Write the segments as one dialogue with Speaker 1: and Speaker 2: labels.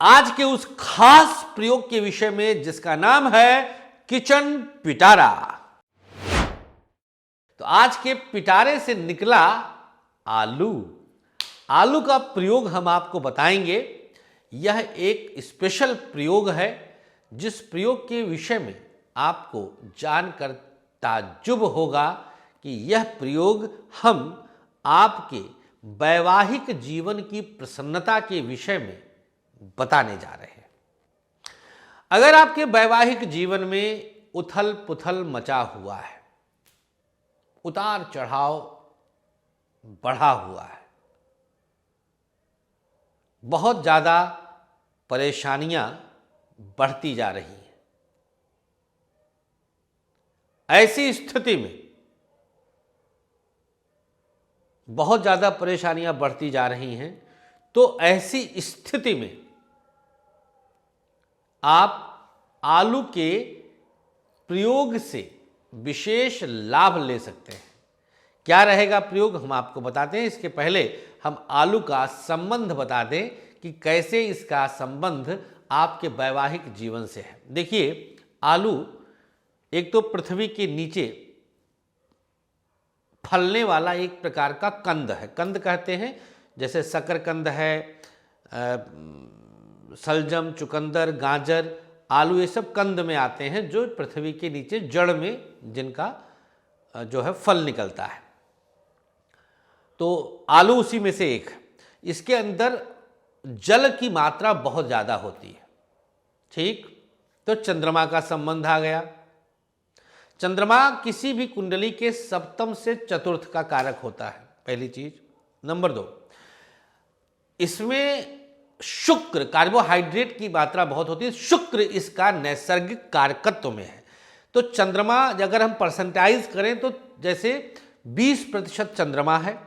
Speaker 1: आज के उस खास प्रयोग के विषय में जिसका नाम है किचन पिटारा। तो आज के पिटारे से निकला आलू। आलू का प्रयोग हम आपको बताएंगे। यह एक स्पेशल प्रयोग है जिस प्रयोग के विषय में आपको जानकर ताज्जुब होगा कि यह प्रयोग हम आपके वैवाहिक जीवन की प्रसन्नता के विषय में बताने जा रहे हैं। अगर आपके वैवाहिक जीवन में उथल पुथल मचा हुआ है, उतार चढ़ाव बढ़ा हुआ है, बहुत ज़्यादा परेशानियां बढ़ती जा रही हैं, ऐसी स्थिति में बहुत ज़्यादा परेशानियां बढ़ती जा रही हैं, तो ऐसी स्थिति में आप आलू के प्रयोग से विशेष लाभ ले सकते हैं। क्या रहेगा प्रयोग हम आपको बताते हैं। इसके पहले हम आलू का संबंध बता दें कि कैसे इसका संबंध आपके वैवाहिक जीवन से है। देखिए, आलू एक तो पृथ्वी के नीचे फलने वाला एक प्रकार का कंद है। कंद कहते हैं जैसे शकरकंद है, सलजम, चुकंदर, गाजर, आलू, ये सब कंद में आते हैं जो पृथ्वी के नीचे जड़ में जिनका जो है फल निकलता है। तो आलू उसी में से एक है। इसके अंदर जल की मात्रा बहुत ज़्यादा होती है। ठीक, तो चंद्रमा का संबंध आ गया। चंद्रमा किसी भी कुंडली के सप्तम से चतुर्थ का कारक होता है, पहली चीज। नंबर 2, इसमें शुक्र, कार्बोहाइड्रेट की मात्रा बहुत होती है। शुक्र इसका नैसर्गिक कारकत्व में है। तो चंद्रमा अगर हम परसेंटाइज करें तो जैसे 20% चंद्रमा है,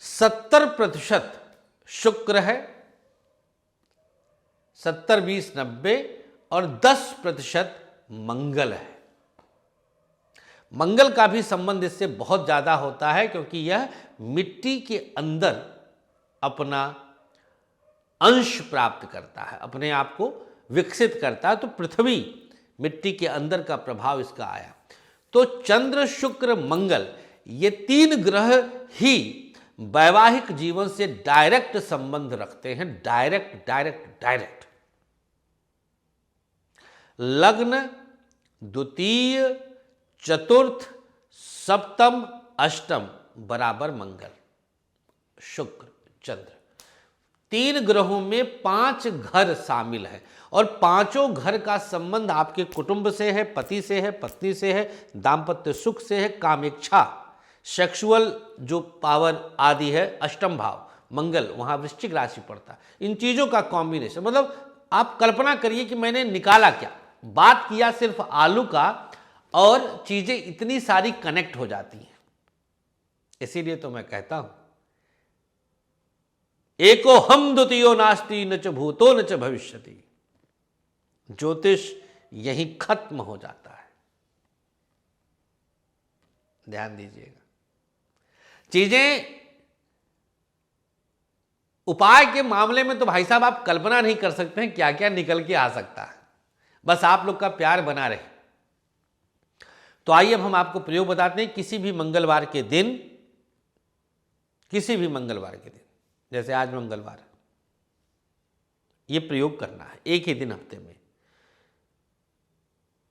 Speaker 1: 70% शुक्र है, 70, 20, 90 और 10% मंगल है। मंगल का भी संबंध इससे बहुत ज्यादा होता है क्योंकि यह मिट्टी के अंदर अपना अंश प्राप्त करता है, अपने आप को विकसित करता है। तो पृथ्वी, मिट्टी के अंदर का प्रभाव इसका आया। तो चंद्र, शुक्र, मंगल, ये 3 ग्रह ही वैवाहिक जीवन से डायरेक्ट संबंध रखते हैं। डायरेक्ट। लग्न, द्वितीय, चतुर्थ, सप्तम, अष्टम बराबर मंगल, शुक्र, चंद्र। 3 ग्रहों में 5 घर शामिल है और पांचों घर का संबंध आपके कुटुंब से है, पति से है, पत्नी से है, दाम्पत्य सुख से है, कामेच्छा, सेक्सुअल जो पावर आदि है। अष्टम भाव मंगल, वहां वृश्चिक राशि पड़ता है। इन चीजों का कॉम्बिनेशन, मतलब आप कल्पना करिए कि मैंने निकाला क्या, बात किया सिर्फ आलू का और चीजें इतनी सारी कनेक्ट हो जाती हैं। इसीलिए तो मैं कहता हूं एको हम द्वितीयो नास्ति न च भूतो न च भविष्यति। ज्योतिष यही खत्म हो जाता है। ध्यान दीजिएगा। चीजें उपाय के मामले में तो भाई साहब आप कल्पना नहीं कर सकते हैं क्या क्या निकल के आ सकता है। बस आप लोग का प्यार बना रहे। तो आइए अब हम आपको प्रयोग बताते हैं। किसी भी मंगलवार के दिन, जैसे आज मंगलवार है, ये प्रयोग करना है एक ही दिन,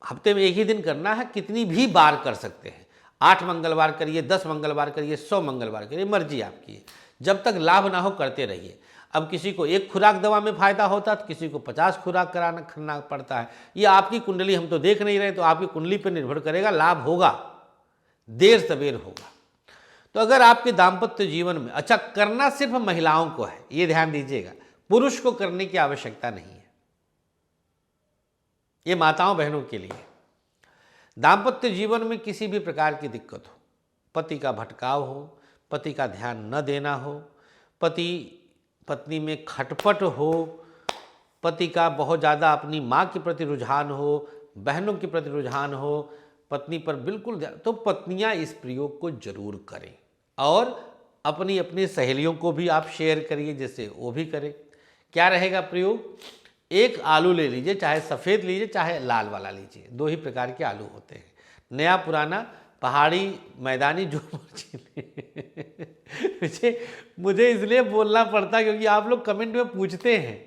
Speaker 1: हफ्ते में एक ही दिन करना है। कितनी भी बार कर सकते हैं। 8 मंगलवार करिए, 10 मंगलवार करिए, 100 मंगलवार करिए, मर्जी आपकी है। जब तक लाभ ना हो करते रहिए। अब किसी को 1 खुराक दवा में फायदा होता है तो किसी को 50 खुराक करना पड़ता है। ये आपकी कुंडली हम तो देख नहीं रहे, तो आपकी कुंडली पर निर्भर करेगा। लाभ होगा, देर सवेर होगा। तो अगर आपके दाम्पत्य जीवन में, अच्छा करना सिर्फ महिलाओं को है, ये ध्यान दीजिएगा, पुरुष को करने की आवश्यकता नहीं है। ये माताओं बहनों के लिए। दाम्पत्य जीवन में किसी भी प्रकार की दिक्कत हो, पति का भटकाव हो, पति का ध्यान न देना हो, पति पत्नी में खटपट हो, पति का बहुत ज़्यादा अपनी माँ के प्रति रुझान हो, बहनों के प्रति रुझान हो, पत्नी पर बिल्कुल, तो पत्नियां इस प्रयोग को जरूर करें और अपनी अपनी सहेलियों को भी आप शेयर करिए, जैसे वो भी करें। क्या रहेगा प्रयोग? एक आलू ले लीजिए, चाहे सफ़ेद लीजिए चाहे लाल वाला लीजिए, 2 ही प्रकार के आलू होते हैं, नया पुराना, पहाड़ी मैदानी, जो मुझे इसलिए बोलना पड़ता है क्योंकि आप लोग कमेंट में पूछते हैं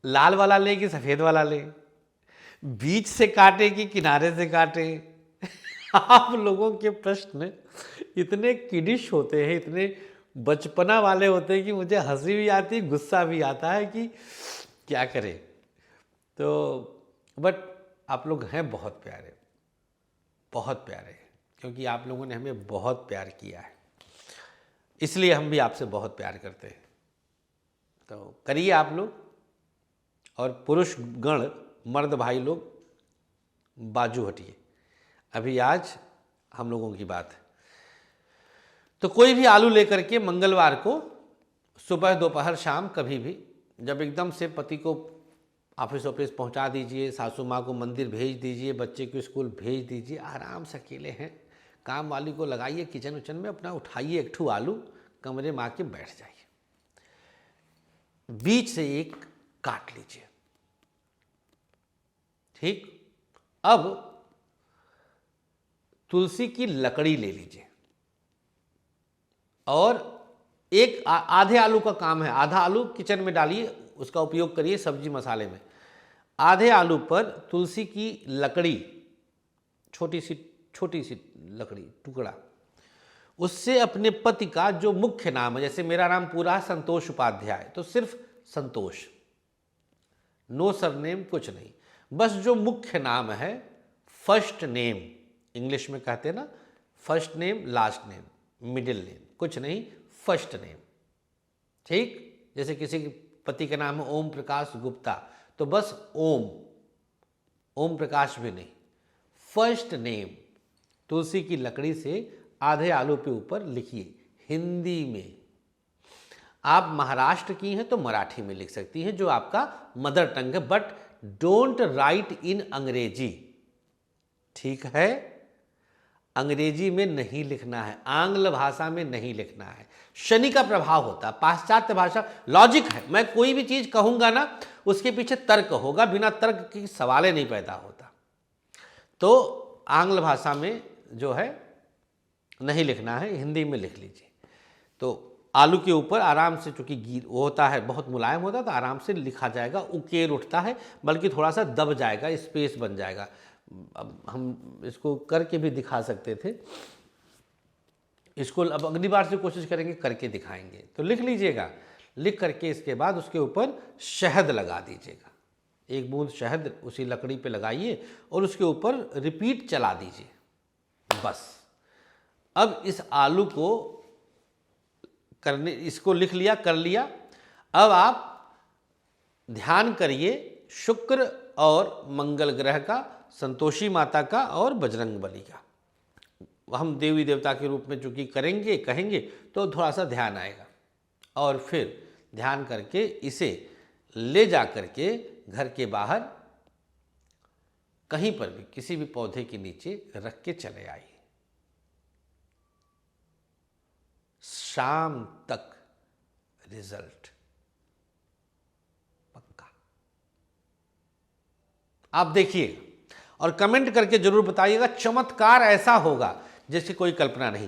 Speaker 1: लाल वाला ले कि सफ़ेद वाला ले, बीच से काटे कि किनारे से काटे। आप लोगों के प्रश्न इतने किडिश होते हैं, इतने बचपना वाले होते हैं कि मुझे हंसी भी आती है, गुस्सा भी आता है कि क्या करें। तो बट आप लोग हैं बहुत प्यारे, बहुत प्यारे, क्योंकि आप लोगों ने हमें बहुत प्यार किया है, इसलिए हम भी आपसे बहुत प्यार करते हैं। तो करिए आप लोग, और पुरुष गण, मर्द भाई लोग बाजू हटिए। अभी आज हम लोगों की बात है। तो कोई भी आलू लेकर के मंगलवार को सुबह दोपहर शाम कभी भी, जब एकदम से पति को ऑफिस पहुंचा दीजिए, सासू माँ को मंदिर भेज दीजिए, बच्चे को स्कूल भेज दीजिए, आराम से अकेले हैं, काम वाली को लगाइए किचन उचन में, अपना उठाइए एक ठू आलू, कमरे में आके बैठ जाइए, बीच से एक काट लीजिए। ठीक, अब तुलसी की लकड़ी ले लीजिए और एक आधे आलू का काम है, आधा आलू किचन में डालिए, उसका उपयोग करिए सब्जी मसाले में। आधे आलू पर तुलसी की लकड़ी, छोटी सी लकड़ी टुकड़ा, उससे अपने पति का जो मुख्य नाम है, जैसे मेरा नाम पूरा है संतोष उपाध्याय, तो सिर्फ संतोष, नो सरनेम, कुछ नहीं, बस जो मुख्य नाम है, फर्स्ट नेम, इंग्लिश में कहते हैं ना first name, last name, middle name, कुछ नहीं, फर्स्ट नेम। ठीक, जैसे किसी के पति का नाम है ओम प्रकाश गुप्ता, तो बस ओम प्रकाश भी नहीं, फर्स्ट नेम तुलसी की लकड़ी से आधे आलू पे ऊपर लिखिए, हिंदी में। आप महाराष्ट्र की हैं तो मराठी में लिख सकती हैं, जो आपका मदर टंग है, बट डोंट राइट इन अंग्रेजी। ठीक है, अंग्रेजी में नहीं लिखना है, आंग्ल भाषा में नहीं लिखना है, शनि का प्रभाव होता है, पाश्चात्य भाषा, लॉजिक है, मैं कोई भी चीज कहूंगा ना उसके पीछे तर्क होगा, बिना तर्क की सवाल नहीं पैदा होता। तो आंग्ल भाषा में जो है नहीं लिखना है, हिंदी में लिख लीजिए। तो आलू के ऊपर आराम से, चूंकि गीर वो होता है, बहुत मुलायम होता है, तो आराम से लिखा जाएगा, उकेर उठता है, बल्कि थोड़ा सा दब जाएगा, स्पेस बन जाएगा। अब हम इसको करके भी दिखा सकते थे, इसको अब अगली बार से कोशिश करेंगे, करके दिखाएंगे। तो लिख लीजिएगा, लिख करके इसके बाद उसके ऊपर शहद लगा दीजिएगा, एक बूंद शहद उसी लकड़ी पे लगाइए और उसके ऊपर रिपीट चला दीजिए, बस। अब इस आलू को करने, इसको लिख लिया, कर लिया। अब आप ध्यान करिए शुक्र और मंगल ग्रह का, संतोषी माता का और बजरंग बली का। हम देवी देवता के रूप में चूंकि करेंगे, कहेंगे, तो थोड़ा सा ध्यान आएगा, और फिर ध्यान करके इसे ले जा करके घर के बाहर कहीं पर भी, किसी भी पौधे के नीचे रख के चले आइए। शाम तक रिजल्ट पक्का, आप देखिएगा और कमेंट करके जरूर बताइएगा। चमत्कार ऐसा होगा जिसकी कोई कल्पना नहीं।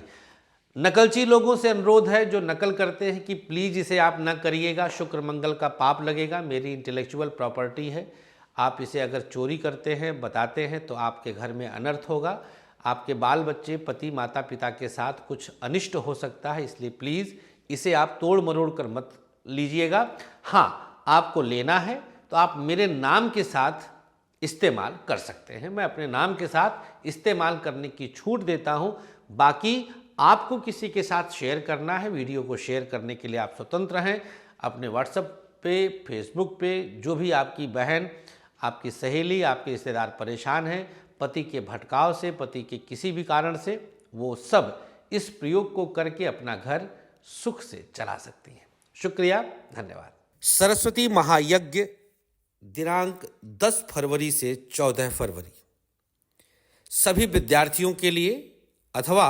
Speaker 1: नकलची लोगों से अनुरोध है जो नकल करते हैं कि प्लीज इसे आप न करिएगा, शुक्र मंगल का पाप लगेगा, मेरी इंटेलेक्चुअल प्रॉपर्टी है। आप इसे अगर चोरी करते हैं, बताते हैं, तो आपके घर में अनर्थ होगा, आपके बाल बच्चे, पति, माता पिता के साथ कुछ अनिष्ट हो सकता है, इसलिए प्लीज़ इसे आप तोड़ मरोड़ कर मत लीजिएगा। हाँ, आपको लेना है तो आप मेरे नाम के साथ इस्तेमाल कर सकते हैं, मैं अपने नाम के साथ इस्तेमाल करने की छूट देता हूँ। बाकी आपको किसी के साथ शेयर करना है, वीडियो को शेयर करने के लिए आप स्वतंत्र हैं। अपने व्हाट्सएप पे, फेसबुक पे, जो भी आपकी बहन, आपकी सहेली, आपके रिश्तेदार परेशान हैं पति के भटकाव से, पति के किसी भी कारण से, वो सब इस प्रयोग को करके अपना घर सुख से चला सकती हैं। शुक्रिया, धन्यवाद। सरस्वती महायज्ञ दिनांक 10 फरवरी से 14 फरवरी सभी विद्यार्थियों के लिए, अथवा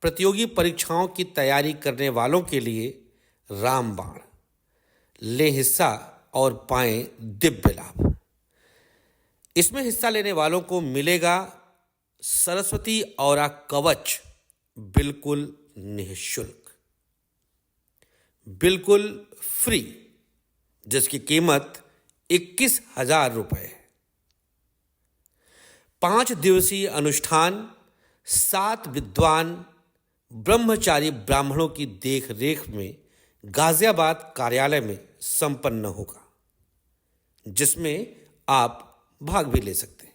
Speaker 1: प्रतियोगी परीक्षाओं की तैयारी करने वालों के लिए रामबाण। ले हिस्सा और पाएं दिव्य लाभ। इसमें हिस्सा लेने वालों को मिलेगा सरस्वती औरा कवच, बिल्कुल निःशुल्क, बिल्कुल फ्री, जिसकी कीमत 21,000 रुपये है। 5 दिवसीय अनुष्ठान 7 विद्वान ब्रह्मचारी ब्राह्मणों की देख रेख में गाजियाबाद कार्यालय में संपन्न होगा, जिसमें आप भाग भी ले सकते हैं।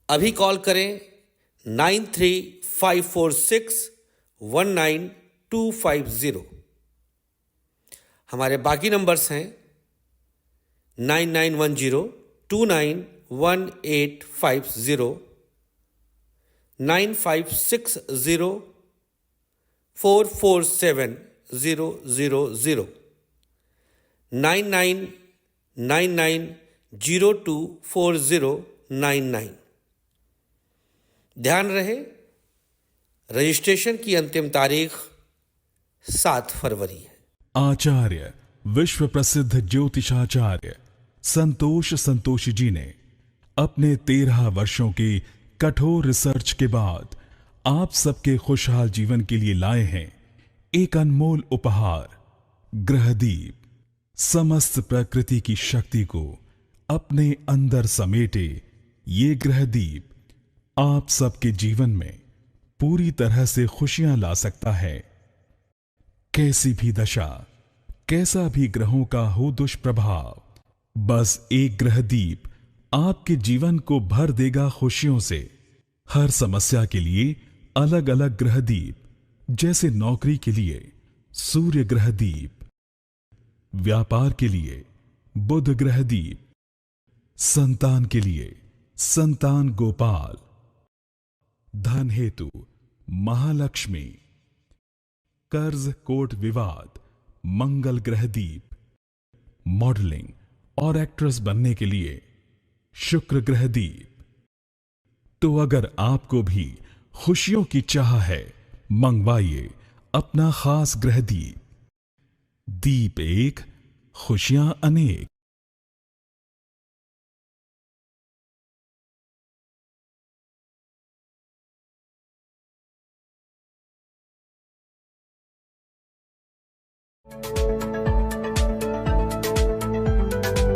Speaker 1: अभी कॉल करें 9354619250। हमारे बाकी नंबर्स हैं 9910291850, 9560447000, 9999024099। ध्यान रहे, रजिस्ट्रेशन की अंतिम तारीख 7 फरवरी है।
Speaker 2: आचार्य विश्व प्रसिद्ध ज्योतिषाचार्य संतोष जी ने अपने 13 वर्षों की कठोर रिसर्च के बाद आप सबके खुशहाल जीवन के लिए लाए हैं एक अनमोल उपहार, ग्रहदीप। समस्त प्रकृति की शक्ति को अपने अंदर समेटे ये ग्रहदीप आप सबके जीवन में पूरी तरह से खुशियां ला सकता है। कैसी भी दशा, कैसा भी ग्रहों का हो दुष्प्रभाव, बस एक ग्रहदीप आपके जीवन को भर देगा खुशियों से। हर समस्या के लिए अलग अलग ग्रहदीप, जैसे नौकरी के लिए सूर्य ग्रहदीप, व्यापार के लिए बुध ग्रहदीप, संतान के लिए संतान गोपाल, धन हेतु महालक्ष्मी, कर्ज कोर्ट विवाद मंगल ग्रहदीप, मॉडलिंग और एक्ट्रेस बनने के लिए शुक्र ग्रहदीप। तो अगर आपको भी खुशियों की चाह है, मंगवाइए अपना खास ग्रहदीप। दीप एक, खुशियां अनेक।